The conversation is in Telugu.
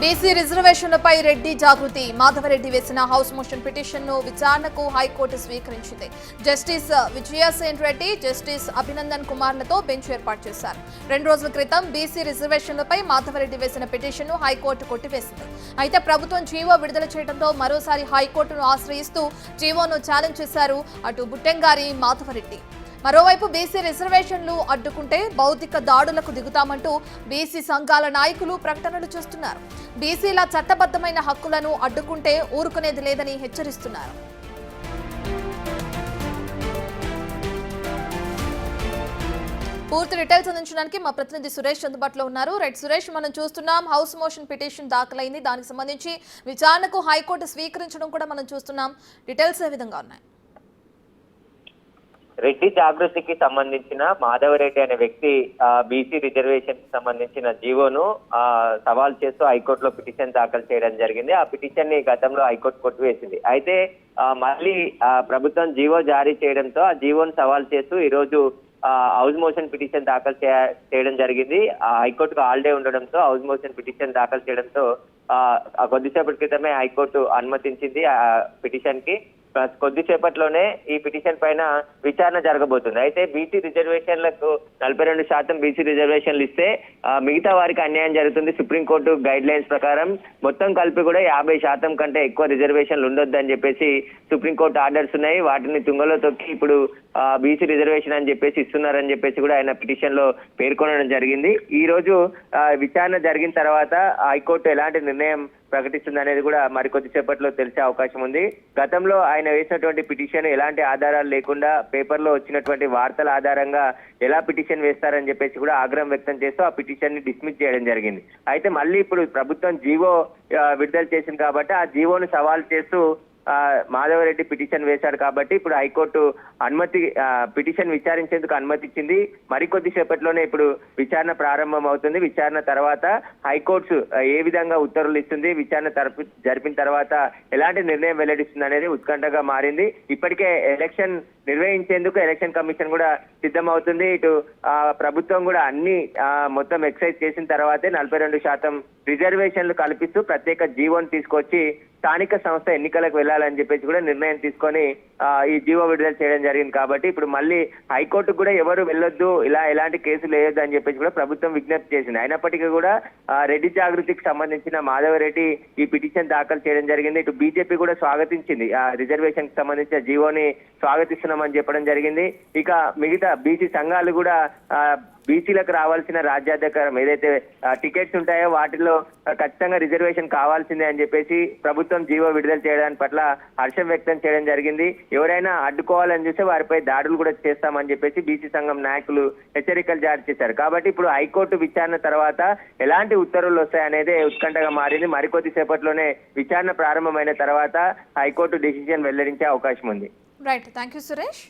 బీసీ రిజర్వేషన్లపై రెడ్డి జాగృతి మాధవరెడ్డి వేసిన హౌస్ మోషన్ పిటిషన్ను విచారణకు హైకోర్టు స్వీకరించింది. జస్టిస్ విజయసేన్ రెడ్డి, జస్టిస్ అభినందన్ కుమార్లతో బెంచ్ ఏర్పాటు చేశారు. 2 రోజుల క్రితం బీసీ రిజర్వేషన్లపై మాధవరెడ్డి వేసిన పిటిషన్ను హైకోర్టు కొట్టివేసింది. అయితే ప్రభుత్వం జీవో విడుదల చేయడంతో మరోసారి హైకోర్టును ఆశ్రయిస్తూ జీవోను ఛాలెంజ్ చేశారు అటు బుట్టెంగారి మాధవరెడ్డి. మరోవైపు బీసీ రిజర్వేషన్లు అడ్డుకుంటే భౌతిక దాడులకు దిగుతామంటూ బీసీ సంఘాల నాయకులు ప్రకటనలు చేస్తున్నారు. బీసీల చట్టబద్ధమైన హక్కులను అడ్డుకుంటే ఊరుకునేది లేదని హెచ్చరిస్తున్నారు. పూర్తి డీటెయిల్స్ అందించడానికి మా ప్రతినిధి సురేష్ అందుబాటులో ఉన్నారు. రైట్ సురేష్, మనం చూస్తున్నాం హౌస్ మోషన్ పిటిషన్ దాఖలైంది. దానికి సంబంధించి విచారణకు హైకోర్టు స్వీకరించడం కూడా మనం చూస్తున్నాం. డీటెయిల్స్ ఏ విధంగా ఉన్నాయి? రెడ్డి జాగృతికి సంబంధించిన మాధవరెడ్డి అనే వ్యక్తి బీసీ రిజర్వేషన్ కి సంబంధించిన జీవోను సవాల్ చేస్తూ హైకోర్టులో పిటిషన్ దాఖలు చేయడం జరిగింది. ఆ పిటిషన్ ని గతంలో హైకోర్టు కొట్టివేసింది. అయితే మళ్ళీ ప్రభుత్వం జీవో జారీ చేయడంతో ఆ జీవోను సవాల్ చేస్తూ ఈ రోజు హౌస్ మోషన్ పిటిషన్ దాఖలు చేయడం జరిగింది. హైకోర్టుకు హాలిడే ఉండడంతో హౌస్ మోషన్ పిటిషన్ దాఖలు చేయడంతో కొద్దిసేపటి క్రితమే హైకోర్టు అనుమతించింది ఆ పిటిషన్ కి. కొద్దిసేపట్లోనే ఈ పిటిషన్ పైన విచారణ జరగబోతుంది. అయితే బీసీ రిజర్వేషన్లకు 42% బీసీ రిజర్వేషన్లు ఇస్తే మిగతా వారికి అన్యాయం జరుగుతుంది. సుప్రీంకోర్టు గైడ్ లైన్స్ ప్రకారం మొత్తం కలిపి కూడా 50% కంటే ఎక్కువ రిజర్వేషన్లు ఉండొద్దని చెప్పేసి సుప్రీంకోర్టు ఆర్డర్స్ ఉన్నాయి. వాటిని తుంగలో తొక్కి ఇప్పుడు బీసీ రిజర్వేషన్ అని చెప్పేసి ఇస్తున్నారని చెప్పేసి కూడా ఆయన పిటిషన్ లో పేర్కొనడం జరిగింది. ఈ రోజు విచారణ జరిగిన తర్వాత హైకోర్టు ఎలాంటి నిర్ణయం ప్రకటిస్తుంది అనేది కూడా మరికొద్దిసేపట్లో తెలిసే అవకాశం ఉంది. గతంలో ఆయన వేసినటువంటి పిటిషన్ ఎలాంటి ఆధారాలు లేకుండా పేపర్లో వచ్చినటువంటి వార్తల ఆధారంగా ఎలా పిటిషన్ వేస్తారని చెప్పేసి కూడా ఆగ్రహం వ్యక్తం చేస్తూ ఆ పిటిషన్ ని డిస్మిస్ చేయడం జరిగింది. అయితే మళ్ళీ ఇప్పుడు ప్రభుత్వం జీవో విడుదల చేసింది కాబట్టి ఆ జీవోను సవాల్ చేస్తూ మాధవరెడ్డి పిటిషన్ వేశారు కాబట్టి ఇప్పుడు హైకోర్టు పిటిషన్ విచారించేందుకు అనుమతి ఇచ్చింది. మరికొద్ది సేపట్లోనే ఇప్పుడు విచారణ ప్రారంభం అవుతుంది. విచారణ తర్వాత హైకోర్టు ఏ విధంగా ఉత్తర్వులు ఇస్తుంది, విచారణ జరిపిన తర్వాత ఎలాంటి నిర్ణయం వెల్లడిస్తుంది అనేది ఉత్కంఠగా మారింది. ఇప్పటికే ఎలక్షన్ నిర్వహించేందుకు ఎలక్షన్ కమిషన్ కూడా సిద్ధమవుతుంది. ఇటు ప్రభుత్వం కూడా అన్ని మొత్తం ఎక్సైజ్ చేసిన తర్వాతే 42% రిజర్వేషన్లు కల్పిస్తూ ప్రత్యేక జీవోను తీసుకొచ్చి స్థానిక సంస్థ ఎన్నికలకు వెళ్లాలని చెప్పేసి కూడా నిర్ణయం తీసుకొని ఈ జీవో విడుదల చేయడం జరిగింది. కాబట్టి ఇప్పుడు మళ్ళీ హైకోర్టుకు కూడా ఎవరు వెళ్ళొద్దు, ఇలా ఎలాంటి కేసులు వేయొద్దు అని చెప్పేసి కూడా ప్రభుత్వం విజ్ఞప్తి చేసింది. అయినప్పటికీ కూడా రెడ్డి జాగృతికి సంబంధించిన మాధవరెడ్డి ఈ పిటిషన్ దాఖలు చేయడం జరిగింది. ఇటు బీజేపీ కూడా స్వాగతించింది. ఆ రిజర్వేషన్ కి సంబంధించిన జీవోని స్వాగతిస్తున్నామని చెప్పడం జరిగింది. ఇక మిగతా బీసీ సంఘాలు కూడా బీసీలకు రావాల్సిన రాజ్యాధికారం ఏదైతే టికెట్స్ ఉంటాయో వాటిలో ఖచ్చితంగా రిజర్వేషన్ కావాల్సిందే అని చెప్పేసి ప్రభుత్వం జీవో విడుదల చేయడానికి పట్ల హర్షం వ్యక్తం చేయడం జరిగింది. ఎవరైనా అడ్డుకోవాలని చూస్తే వారిపై దాడులు కూడా చేస్తామని చెప్పేసి బీసీ సంఘం నాయకులు హెచ్చరికలు జారీ చేశారు. కాబట్టి ఇప్పుడు హైకోర్టు విచారణ తర్వాత ఎలాంటి ఉత్తర్వులు వస్తాయనేదే ఉత్కంఠగా మారింది. మరికొద్ది సేపట్లోనే విచారణ ప్రారంభమైన తర్వాత హైకోర్టు డిసిజన్ వెల్లడించే అవకాశం ఉంది. Right, thank you Suresh.